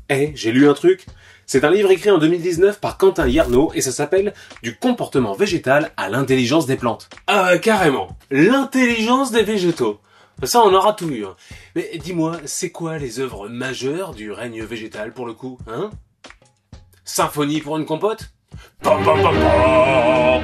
J'ai lu un truc. C'est un livre écrit en 2019 par Quentin Yarnaud et ça s'appelle « Du comportement végétal à l'intelligence des plantes ». Ah, carrément. L'intelligence des végétaux. Ça, on aura tout vu. Hein. Mais dis-moi, c'est quoi les œuvres majeures du règne végétal pour le coup, hein? Symphonie pour une compote? Pam, pam, pam, pam.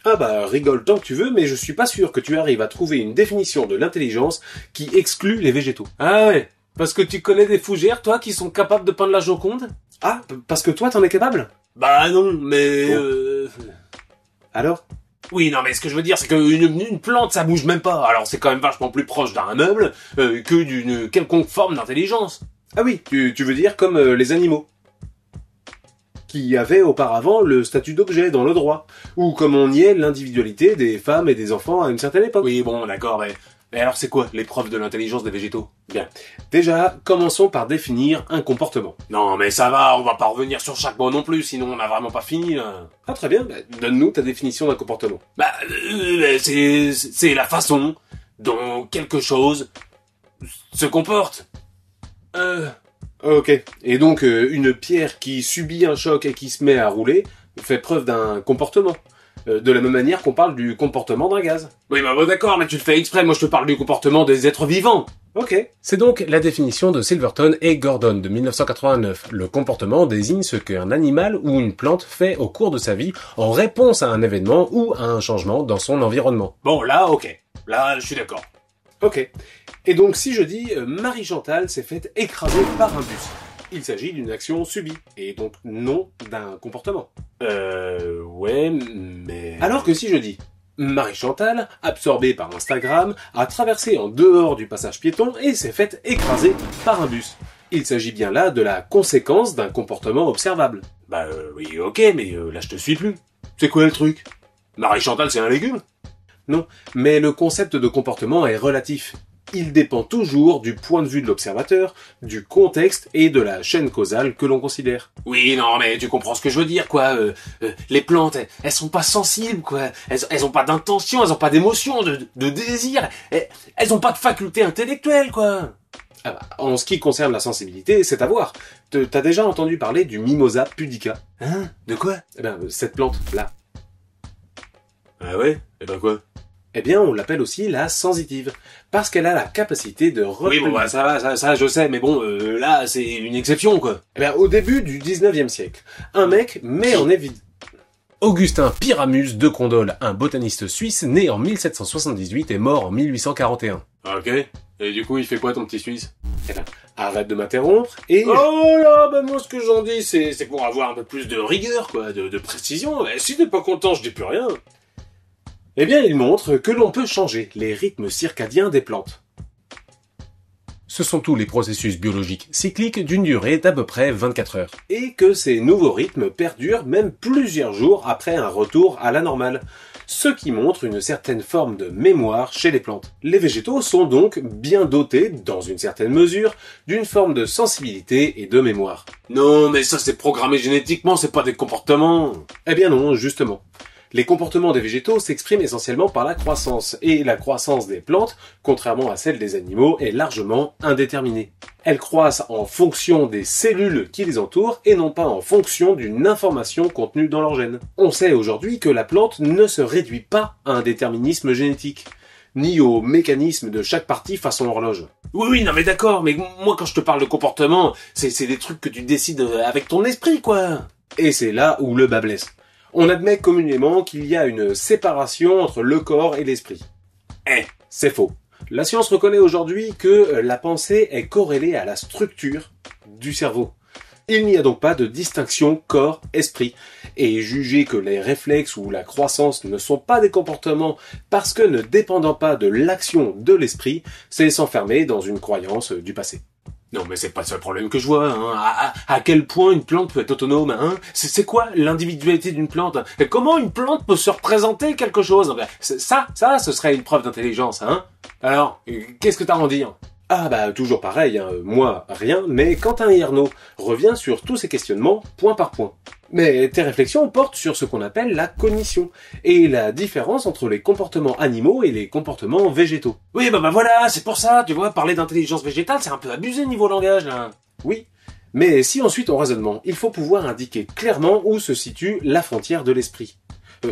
Ah bah, rigole tant que tu veux, mais je suis pas sûr que tu arrives à trouver une définition de l'intelligence qui exclut les végétaux. Ah ouais, parce que tu connais des fougères, toi, qui sont capables de peindre la Joconde? Ah, parce que toi, t'en es capable? Bah non, mais... Alors? Oui, non, mais ce que je veux dire, c'est qu'une plante, ça bouge même pas. Alors c'est quand même vachement plus proche d'un meuble que d'une quelconque forme d'intelligence. Ah oui, tu veux dire comme les animaux qui avaient auparavant le statut d'objet dans le droit, ou comme on niait l'individualité des femmes et des enfants à une certaine époque. Oui, bon, d'accord, mais alors c'est quoi l'épreuve de l'intelligence des végétaux? Bien. Déjà, commençons par définir un comportement. Non, mais ça va, on va pas revenir sur chaque mot non plus, sinon on n'a vraiment pas fini, là. Ah, très bien, donne-nous ta définition d'un comportement. C'est la façon dont quelque chose se comporte. Ok. Et donc, une pierre qui subit un choc et qui se met à rouler fait preuve d'un comportement. De la même manière qu'on parle du comportement d'un gaz. Oui, bah bon, d'accord, mais tu le fais exprès, moi je te parle du comportement des êtres vivants. Ok. C'est donc la définition de Silverton et Gordon de 1989. Le comportement désigne ce qu'un animal ou une plante fait au cours de sa vie en réponse à un événement ou à un changement dans son environnement. Bon, là, ok. Là, je suis d'accord. Ok. Et donc si je dis Marie-Chantal s'est faite écraser par un bus, il s'agit d'une action subie, et donc non d'un comportement. Ouais, mais... Alors que si je dis Marie-Chantal, absorbée par Instagram, a traversé en dehors du passage piéton et s'est faite écraser par un bus. Il s'agit bien là de la conséquence d'un comportement observable. Oui, ok, mais là je te suis plus. C'est quoi le truc? Marie-Chantal c'est un légume? Non, mais le concept de comportement est relatif. Il dépend toujours du point de vue de l'observateur, du contexte et de la chaîne causale que l'on considère. Oui, non, mais tu comprends ce que je veux dire, quoi. Les plantes, elles sont pas sensibles, quoi. Elles ont pas d'intention, elles ont pas d'émotion, de désir. Elles ont pas de faculté intellectuelle, quoi. Ah bah, en ce qui concerne la sensibilité, c'est à voir. T'as déjà entendu parler du Mimosa pudica? Hein? De quoi? Cette plante, là. Ah ouais? Eh ben quoi? Eh bien, on l'appelle aussi la sensitive, parce qu'elle a la capacité de repérer... Oui, bon, ça va, ça, je sais, mais bon, là, c'est une exception, quoi. Eh bien, au début du 19e siècle, un mec met en évidence... Augustin Pyramus de Condol, un botaniste suisse né en 1778 et mort en 1841. Ok, et du coup, il fait quoi ton petit Suisse? Eh ben, arrête de m'interrompre et... Oh là, moi ce que j'en dis, c'est pour avoir un peu plus de rigueur, quoi, de précision. Et si t'es pas content, je dis plus rien. Eh bien, il montre que l'on peut changer les rythmes circadiens des plantes. Ce sont tous les processus biologiques cycliques d'une durée d'à peu près 24 heures. Et que ces nouveaux rythmes perdurent même plusieurs jours après un retour à la normale. Ce qui montre une certaine forme de mémoire chez les plantes. Les végétaux sont donc bien dotés, dans une certaine mesure, d'une forme de sensibilité et de mémoire. Non, mais ça c'est programmé génétiquement, c'est pas des comportements. Eh bien non, justement. Les comportements des végétaux s'expriment essentiellement par la croissance, et la croissance des plantes, contrairement à celle des animaux, est largement indéterminée. Elles croissent en fonction des cellules qui les entourent et non pas en fonction d'une information contenue dans leur gène. On sait aujourd'hui que la plante ne se réduit pas à un déterminisme génétique, ni au mécanisme de chaque partie façon horloge. Oui, non mais d'accord, mais moi quand je te parle de comportement, c'est des trucs que tu décides avec ton esprit, quoi. Et c'est là où le bât blesse. On admet communément qu'il y a une séparation entre le corps et l'esprit. C'est faux. La science reconnaît aujourd'hui que la pensée est corrélée à la structure du cerveau. Il n'y a donc pas de distinction corps-esprit. Et juger que les réflexes ou la croissance ne sont pas des comportements parce que ne dépendant pas de l'action de l'esprit, c'est s'enfermer dans une croyance du passé. Non, mais c'est pas le seul problème que je vois, hein. À quel point une plante peut être autonome, hein. C'est quoi l'individualité d'une plante? Et comment une plante peut se représenter quelque chose? Ça, ce serait une preuve d'intelligence, hein. Alors, qu'est-ce que t'as à en dire? Ah bah toujours pareil, hein, moi rien, mais Quentin Hiernaud revient sur tous ces questionnements point par point. Mais tes réflexions portent sur ce qu'on appelle la cognition, et la différence entre les comportements animaux et les comportements végétaux. Oui, bah voilà, c'est pour ça, tu vois, parler d'intelligence végétale, c'est un peu abusé niveau langage, là. Oui, mais si on suit ton raisonnement, il faut pouvoir indiquer clairement où se situe la frontière de l'esprit.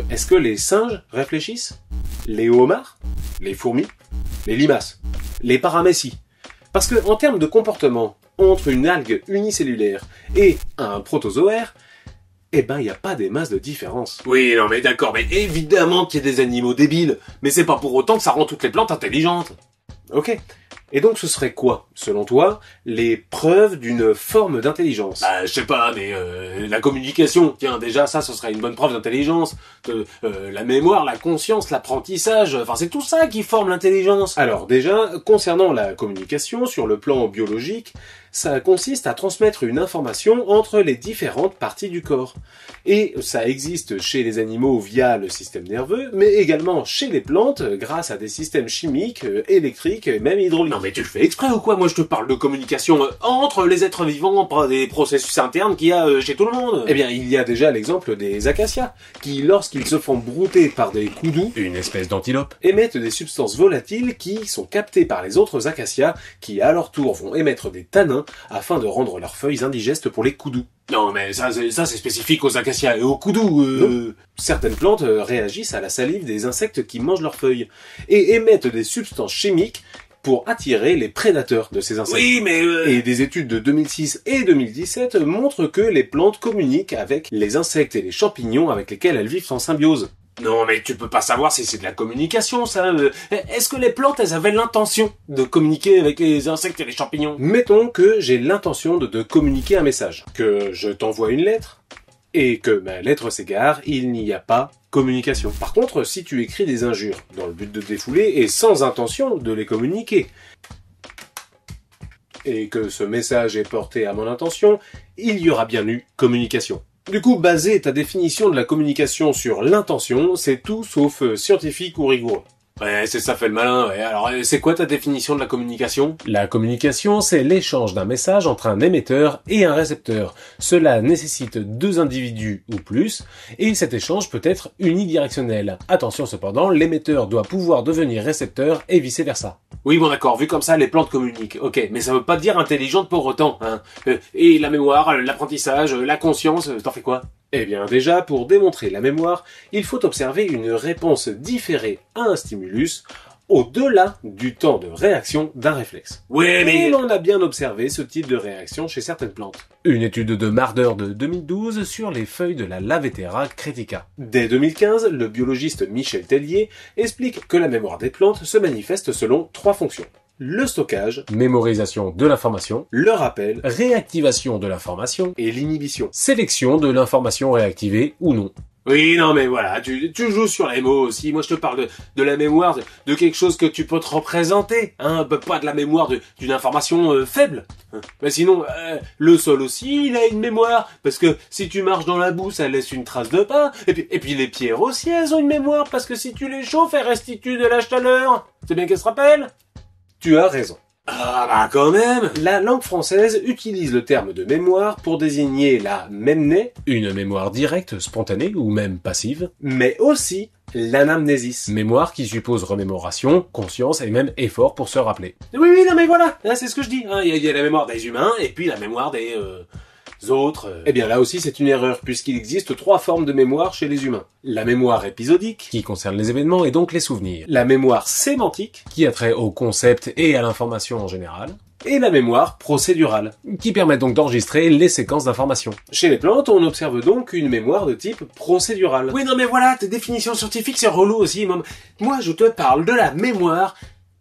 Est-ce que les singes réfléchissent? Les homards? Les fourmis? Les limaces? Les paramécies? Parce que, en termes de comportement, entre une algue unicellulaire et un protozoaire, eh ben, il n'y a pas des masses de différence. Oui, non mais d'accord, mais évidemment qu'il y a des animaux débiles, mais c'est pas pour autant que ça rend toutes les plantes intelligentes. Ok. Et donc ce serait quoi, selon toi, les preuves d'une forme d'intelligence? Bah, je sais pas, mais la communication, tiens, déjà ça, ce serait une bonne preuve d'intelligence. La mémoire, la conscience, l'apprentissage, enfin c'est tout ça qui forme l'intelligence. Alors déjà, concernant la communication, sur le plan biologique, ça consiste à transmettre une information entre les différentes parties du corps. Et ça existe chez les animaux via le système nerveux, mais également chez les plantes grâce à des systèmes chimiques, électriques et même hydrauliques. Non mais tu le fais exprès ou quoi? Moi je te parle de communication entre les êtres vivants, pas des processus internes qu'il y a chez tout le monde. Eh bien, il y a déjà l'exemple des acacias, qui, lorsqu'ils se font brouter par des koudous, une espèce d'antilope, émettent des substances volatiles qui sont captées par les autres acacias, qui à leur tour vont émettre des tanins afin de rendre leurs feuilles indigestes pour les koudous. Non mais ça c'est spécifique aux acacias et aux koudous. Certaines plantes réagissent à la salive des insectes qui mangent leurs feuilles, et émettent des substances chimiques pour attirer les prédateurs de ces insectes. Oui, mais Et des études de 2006 et 2017 montrent que les plantes communiquent avec les insectes et les champignons avec lesquels elles vivent en symbiose. Non, mais tu peux pas savoir si c'est de la communication, ça. Est-ce que les plantes, elles avaient l'intention de communiquer avec les insectes et les champignons? Mettons que j'ai l'intention de te communiquer un message, que je t'envoie une lettre, et que ma lettre s'égare, il n'y a pas communication. Par contre, si tu écris des injures dans le but de te défouler et sans intention de les communiquer, et que ce message est porté à mon intention, il y aura bien eu communication. Du coup, baser ta définition de la communication sur l'intention, c'est tout sauf scientifique ou rigoureux. Ouais, c'est ça fait le malin, ouais. Alors, c'est quoi ta définition de la communication? La communication, c'est l'échange d'un message entre un émetteur et un récepteur. Cela nécessite deux individus ou plus, et cet échange peut être unidirectionnel. Attention cependant, l'émetteur doit pouvoir devenir récepteur et vice-versa. Oui, bon d'accord, vu comme ça, les plantes communiquent. Ok, mais ça veut pas dire intelligente pour autant, hein. Et la mémoire, l'apprentissage, la conscience, t'en fais quoi? Eh bien déjà, pour démontrer la mémoire, il faut observer une réponse différée à un stimulus au-delà du temps de réaction d'un réflexe. Ouais, mais... Et l'on a bien observé ce type de réaction chez certaines plantes. Une étude de Marder de 2012 sur les feuilles de la Lavetera critica. Dès 2015, le biologiste Michel Tellier explique que la mémoire des plantes se manifeste selon trois fonctions. Le stockage, mémorisation de l'information, le rappel, réactivation de l'information et l'inhibition, sélection de l'information réactivée ou non. Oui, non, mais voilà, tu joues sur les mots aussi. Moi, je te parle de la mémoire, de quelque chose que tu peux te représenter, hein, pas de la mémoire d'une information faible. Mais sinon, le sol aussi, il a une mémoire, parce que si tu marches dans la boue, ça laisse une trace de pas. Et puis les pierres aussi, elles ont une mémoire, parce que si tu les chauffes, elles restituent de la chaleur. C'est bien qu'elles se rappellent. Tu as raison. Ah bah quand même. La langue française utilise le terme de mémoire pour désigner la mémnée, une mémoire directe, spontanée ou même passive, mais aussi l'anamnésis, mémoire qui suppose remémoration, conscience et même effort pour se rappeler. Oui, non mais voilà, c'est ce que je dis. Il y a la mémoire des humains et puis la mémoire des autres. Eh bien là aussi c'est une erreur puisqu'il existe trois formes de mémoire chez les humains. La mémoire épisodique, qui concerne les événements et donc les souvenirs. La mémoire sémantique, qui a trait au concept et à l'information en général. Et la mémoire procédurale, qui permet donc d'enregistrer les séquences d'informations. Chez les plantes, on observe donc une mémoire de type procédural. Oui, non mais voilà, tes définitions scientifiques c'est relou aussi. Moi je te parle de la mémoire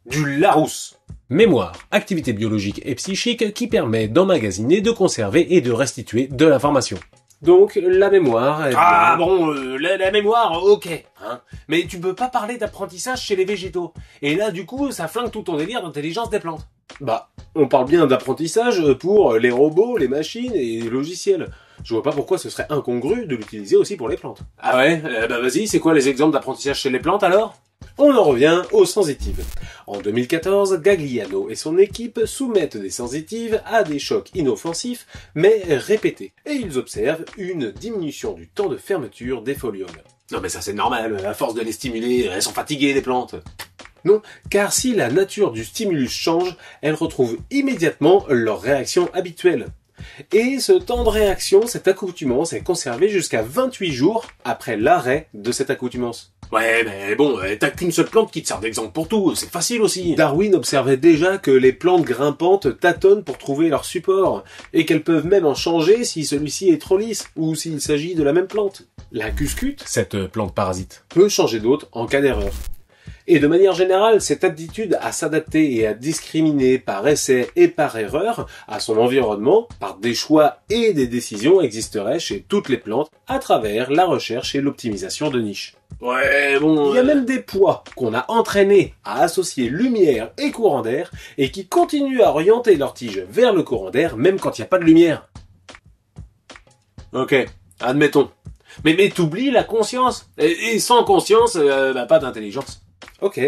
du Larousse. Mémoire, activité biologique et psychique qui permet d'emmagasiner, de conserver et de restituer de l'information. Donc, la mémoire... Ah bon, la mémoire, ok. Hein. Mais tu peux pas parler d'apprentissage chez les végétaux. Et là, du coup, ça flingue tout ton délire d'intelligence des plantes. Bah, on parle bien d'apprentissage pour les robots, les machines et les logiciels. Je vois pas pourquoi ce serait incongru de l'utiliser aussi pour les plantes. Ah ouais, bah vas-y, c'est quoi les exemples d'apprentissage chez les plantes alors ? On en revient aux sensitives. En 2014, Gagliano et son équipe soumettent des sensitives à des chocs inoffensifs, mais répétés, et ils observent une diminution du temps de fermeture des folioles. Non mais ça c'est normal, à force de les stimuler, elles sont fatiguées les plantes. Non, car si la nature du stimulus change, elles retrouvent immédiatement leur réaction habituelle. Et ce temps de réaction, cette accoutumance est conservé jusqu'à 28 jours après l'arrêt de cette accoutumance. Ouais, mais bon, t'as qu'une seule plante qui te sert d'exemple pour tout, c'est facile aussi. Darwin observait déjà que les plantes grimpantes tâtonnent pour trouver leur support, et qu'elles peuvent même en changer si celui-ci est trop lisse, ou s'il s'agit de la même plante. La cuscute, cette plante parasite, peut changer d'hôte en cas d'erreur. Et de manière générale, cette aptitude à s'adapter et à discriminer par essai et par erreur à son environnement, par des choix et des décisions, existerait chez toutes les plantes à travers la recherche et l'optimisation de niches. Ouais, bon... Il y a même des pois qu'on a entraînés à associer lumière et courant d'air et qui continuent à orienter leur tige vers le courant d'air même quand il n'y a pas de lumière. Ok, admettons. Mais t'oublies la conscience. Et sans conscience, pas d'intelligence. Ok,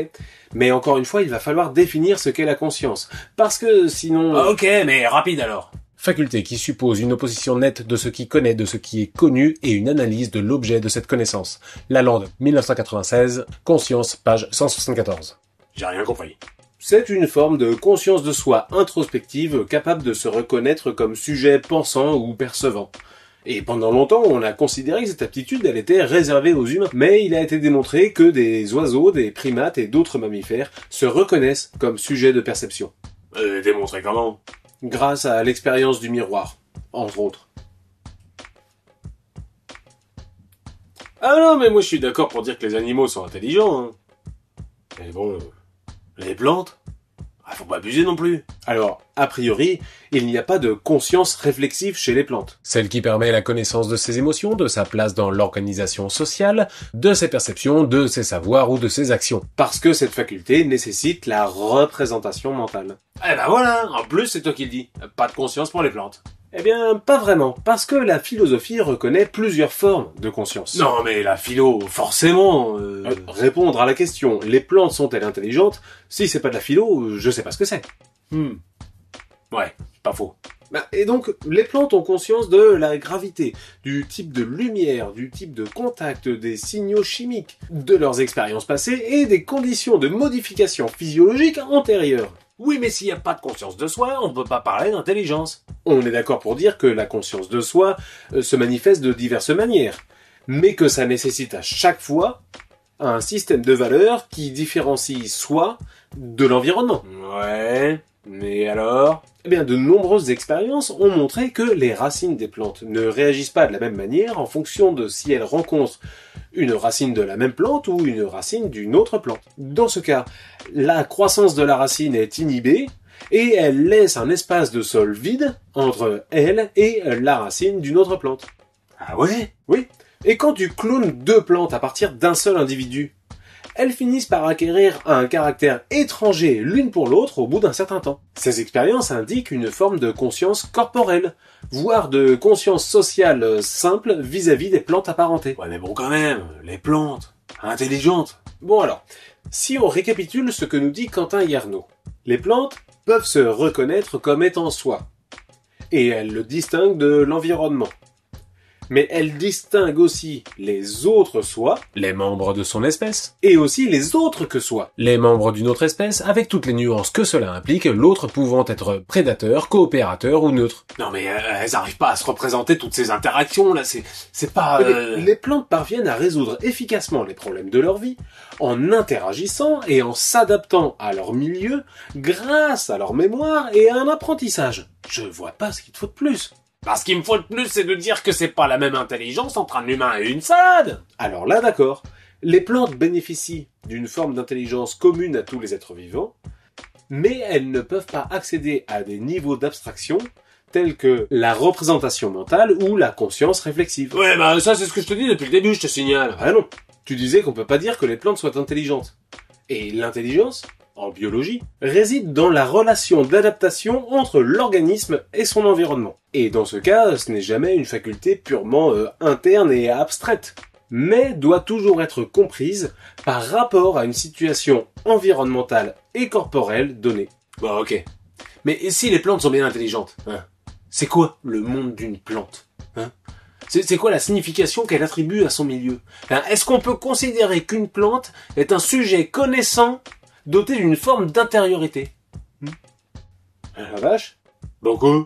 mais encore une fois, il va falloir définir ce qu'est la conscience. Parce que sinon... Ok, mais rapide alors. Faculté qui suppose une opposition nette de ce qui connaît de ce qui est connu et une analyse de l'objet de cette connaissance. Lalande, 1996, Conscience, page 174. J'ai rien compris. C'est une forme de conscience de soi introspective capable de se reconnaître comme sujet pensant ou percevant. Et pendant longtemps, on a considéré que cette aptitude, elle était réservée aux humains. Mais il a été démontré que des oiseaux, des primates et d'autres mammifères se reconnaissent comme sujet de perception. Démontré comment ? Grâce à l'expérience du miroir, entre autres. Ah non, mais moi je suis d'accord pour dire que les animaux sont intelligents, hein. Mais bon, les plantes, faut pas abuser non plus. Alors, a priori, il n'y a pas de conscience réflexive chez les plantes. Celle qui permet la connaissance de ses émotions, de sa place dans l'organisation sociale, de ses perceptions, de ses savoirs ou de ses actions. Parce que cette faculté nécessite la représentation mentale. Eh ben voilà, en plus c'est toi qui le dis. Pas de conscience pour les plantes. Eh bien, pas vraiment, parce que la philosophie reconnaît plusieurs formes de conscience. Non mais la philo, forcément... Répondre à la question, les plantes sont-elles intelligentes? Si c'est pas de la philo, je sais pas ce que c'est. Ouais, pas faux. Et donc, les plantes ont conscience de la gravité, du type de lumière, du type de contact, des signaux chimiques, de leurs expériences passées et des conditions de modification physiologique antérieures. Oui, mais s'il n'y a pas de conscience de soi, on ne peut pas parler d'intelligence. On est d'accord pour dire que la conscience de soi se manifeste de diverses manières, mais que ça nécessite à chaque fois un système de valeurs qui différencie soi de l'environnement. Ouais, mais alors ? Eh bien, de nombreuses expériences ont montré que les racines des plantes ne réagissent pas de la même manière en fonction de si elles rencontrent une racine de la même plante ou une racine d'une autre plante. Dans ce cas, la croissance de la racine est inhibée et elle laisse un espace de sol vide entre elle et la racine d'une autre plante. Ah ouais ? Oui. Et quand tu clones deux plantes à partir d'un seul individu, elles finissent par acquérir un caractère étranger l'une pour l'autre au bout d'un certain temps. Ces expériences indiquent une forme de conscience corporelle, voire de conscience sociale simple vis-à-vis des plantes apparentées. Ouais mais bon quand même, les plantes, intelligentes. Bon alors, si on récapitule ce que nous dit Quentin Yarnaud, les plantes peuvent se reconnaître comme étant soi, et elles le distinguent de l'environnement. Mais elle distingue aussi les autres soi, les membres de son espèce, et aussi les autres que soi, les membres d'une autre espèce avec toutes les nuances que cela implique, l'autre pouvant être prédateur, coopérateur ou neutre. Non mais elles arrivent pas à se représenter toutes ces interactions là, c'est pas... Les plantes parviennent à résoudre efficacement les problèmes de leur vie en interagissant et en s'adaptant à leur milieu grâce à leur mémoire et à un apprentissage. Je vois pas ce qu'il te faut de plus. Ce qu'il me faut de plus, c'est de dire que c'est pas la même intelligence entre un humain et une salade. Alors là, d'accord. Les plantes bénéficient d'une forme d'intelligence commune à tous les êtres vivants, mais elles ne peuvent pas accéder à des niveaux d'abstraction tels que la représentation mentale ou la conscience réflexive. Ouais, ça c'est ce que je te dis depuis le début, je te signale. Ah non, tu disais qu'on peut pas dire que les plantes soient intelligentes. Et l'intelligence, en biologie, réside dans la relation d'adaptation entre l'organisme et son environnement. Et dans ce cas, ce n'est jamais une faculté purement interne et abstraite. mais doit toujours être comprise par rapport à une situation environnementale et corporelle donnée. Bon, ok. Mais si les plantes sont bien intelligentes, hein, c'est quoi le monde d'une plante, hein? C'est quoi la signification qu'elle attribue à son milieu? Hein, est-ce qu'on peut considérer qu'une plante est un sujet connaissant doté d'une forme d'intériorité? La vache. Bon quoi?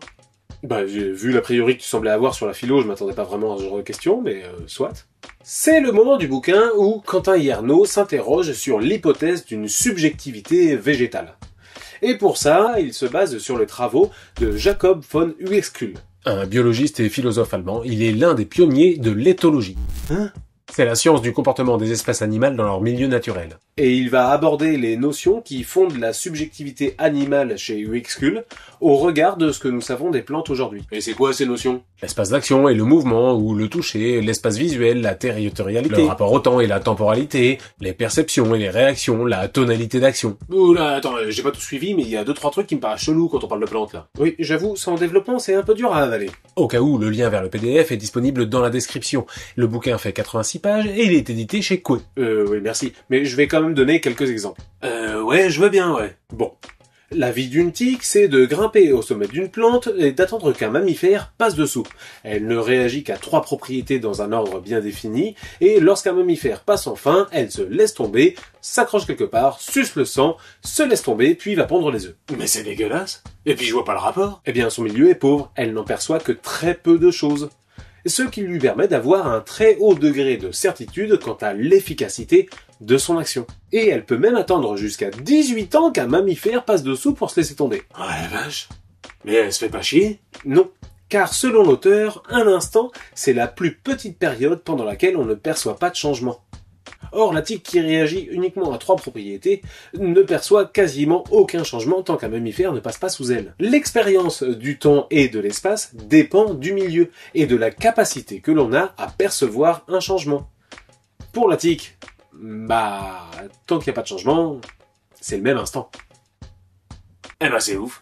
Vu l'a priori que tu semblais avoir sur la philo, je m'attendais pas vraiment à ce genre de questions, mais soit. C'est le moment du bouquin où Quentin Hiernaut s'interroge sur l'hypothèse d'une subjectivité végétale. Et pour ça, il se base sur les travaux de Jacob von Uexküll. Un biologiste et philosophe allemand, il est l'un des pionniers de l'éthologie. Hein? C'est la science du comportement des espèces animales dans leur milieu naturel. Et il va aborder les notions qui fondent la subjectivité animale chez Uexküll au regard de ce que nous savons des plantes aujourd'hui. Et c'est quoi ces notions? L'espace d'action et le mouvement, ou le toucher, l'espace visuel, la territorialité, le rapport au temps et la temporalité, les perceptions et les réactions, la tonalité d'action. Oula, attends, j'ai pas tout suivi, mais il y a 2-3 trucs qui me paraissent chelous quand on parle de plantes, là. Oui, j'avoue, sans développement, c'est un peu dur à avaler. Au cas où, le lien vers le PDF est disponible dans la description. Le bouquin fait 86 pages et il est édité chez Coué. Oui, merci. Mais je vais quand même donner quelques exemples. Ouais, je veux bien, ouais. Bon. La vie d'une tique, c'est de grimper au sommet d'une plante et d'attendre qu'un mammifère passe dessous. Elle ne réagit qu'à 3 propriétés dans un ordre bien défini, et lorsqu'un mammifère passe enfin, elle se laisse tomber, s'accroche quelque part, suce le sang, se laisse tomber, puis va pondre les œufs. Mais c'est dégueulasse. Et puis je vois pas le rapport. Eh bien, son milieu est pauvre, elle n'en perçoit que très peu de choses. Ce qui lui permet d'avoir un très haut degré de certitude quant à l'efficacité de son action. Et elle peut même attendre jusqu'à 18 ans qu'un mammifère passe dessous pour se laisser tomber. Oh la vache. Mais elle se fait pas chier? Non, car selon l'auteur, un instant, c'est la plus petite période pendant laquelle on ne perçoit pas de changement. Or, la tique qui réagit uniquement à 3 propriétés ne perçoit quasiment aucun changement tant qu'un mammifère ne passe pas sous elle. L'expérience du temps et de l'espace dépend du milieu et de la capacité que l'on a à percevoir un changement. Pour la tique, tant qu'il n'y a pas de changement, c'est le même instant. Eh ben c'est ouf.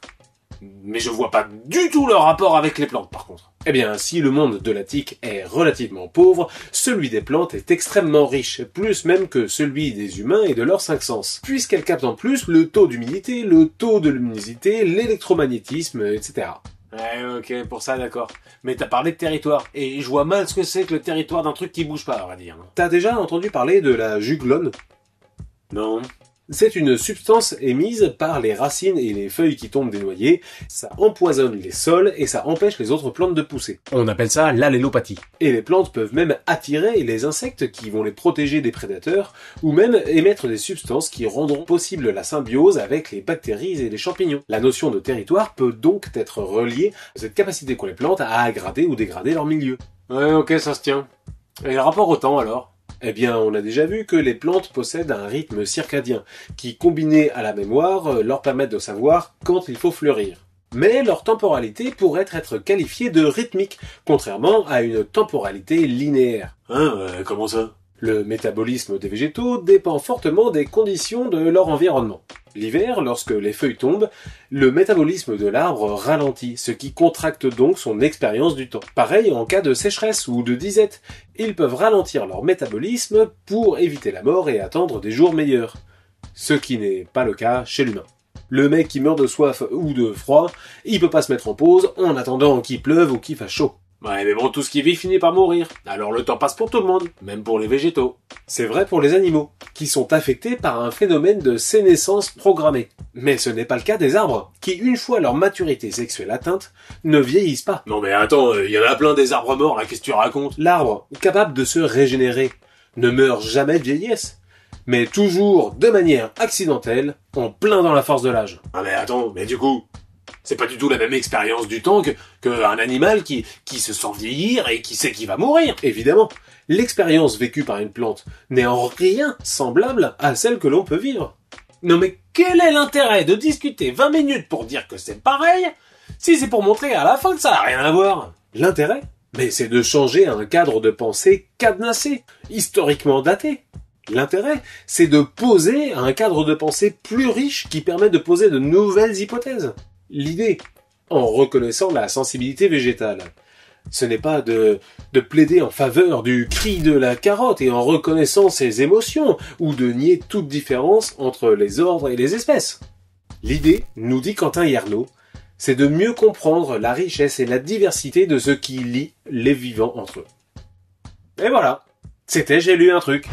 Mais je vois pas du tout le rapport avec les plantes, par contre. Eh bien, si le monde de la tique est relativement pauvre, celui des plantes est extrêmement riche, plus même que celui des humains et de leurs 5 sens, puisqu'elle capte en plus le taux d'humidité, le taux de luminosité, l'électromagnétisme, etc. Ouais, ok, pour ça, d'accord. Mais t'as parlé de territoire, et je vois mal ce que c'est que le territoire d'un truc qui bouge pas, on va dire. T'as déjà entendu parler de la juglone? Non. C'est une substance émise par les racines et les feuilles qui tombent des noyers. Ça empoisonne les sols et ça empêche les autres plantes de pousser. On appelle ça l'allélopathie. Et les plantes peuvent même attirer les insectes qui vont les protéger des prédateurs ou même émettre des substances qui rendront possible la symbiose avec les bactéries et les champignons. La notion de territoire peut donc être reliée à cette capacité qu'ont les plantes à aggrader ou dégrader leur milieu. Ouais, ok, ça se tient. Et le rapport au temps, alors? Eh bien, on a déjà vu que les plantes possèdent un rythme circadien, qui, combiné à la mémoire, leur permettent de savoir quand il faut fleurir. Mais leur temporalité pourrait être qualifiée de rythmique, contrairement à une temporalité linéaire. Comment ça? Le métabolisme des végétaux dépend fortement des conditions de leur environnement. L'hiver, lorsque les feuilles tombent, le métabolisme de l'arbre ralentit, ce qui contracte donc son expérience du temps. Pareil en cas de sécheresse ou de disette, ils peuvent ralentir leur métabolisme pour éviter la mort et attendre des jours meilleurs. Ce qui n'est pas le cas chez l'humain. Le mec qui meurt de soif ou de froid, il peut pas se mettre en pause en attendant qu'il pleuve ou qu'il fasse chaud. Ouais, mais bon, tout ce qui vit finit par mourir. Alors le temps passe pour tout le monde, même pour les végétaux. C'est vrai pour les animaux, qui sont affectés par un phénomène de sénescence programmée. Mais ce n'est pas le cas des arbres, qui, une fois leur maturité sexuelle atteinte, ne vieillissent pas. Non mais attends, y en a plein des arbres morts là, qu'est-ce que tu racontes? L'arbre, capable de se régénérer, ne meurt jamais de vieillesse, mais toujours de manière accidentelle, en plein dans la force de l'âge. Ah mais attends, mais du coup, c'est pas du tout la même expérience du temps qu'un animal qui se sent vieillir et qui sait qu'il va mourir. Évidemment, l'expérience vécue par une plante n'est en rien semblable à celle que l'on peut vivre. Non mais quel est l'intérêt de discuter 20 minutes pour dire que c'est pareil, si c'est pour montrer à la fin que ça n'a rien à voir? L'intérêt? Mais c'est de changer un cadre de pensée cadenassé, historiquement daté. L'intérêt, c'est de poser un cadre de pensée plus riche qui permet de poser de nouvelles hypothèses. L'idée, en reconnaissant la sensibilité végétale, ce n'est pas de plaider en faveur du cri de la carotte et en reconnaissant ses émotions, ou de nier toute différence entre les ordres et les espèces. L'idée, nous dit Quentin Hiernaut, c'est de mieux comprendre la richesse et la diversité de ce qui lie les vivants entre eux. Et voilà, c'était J'ai lu un truc.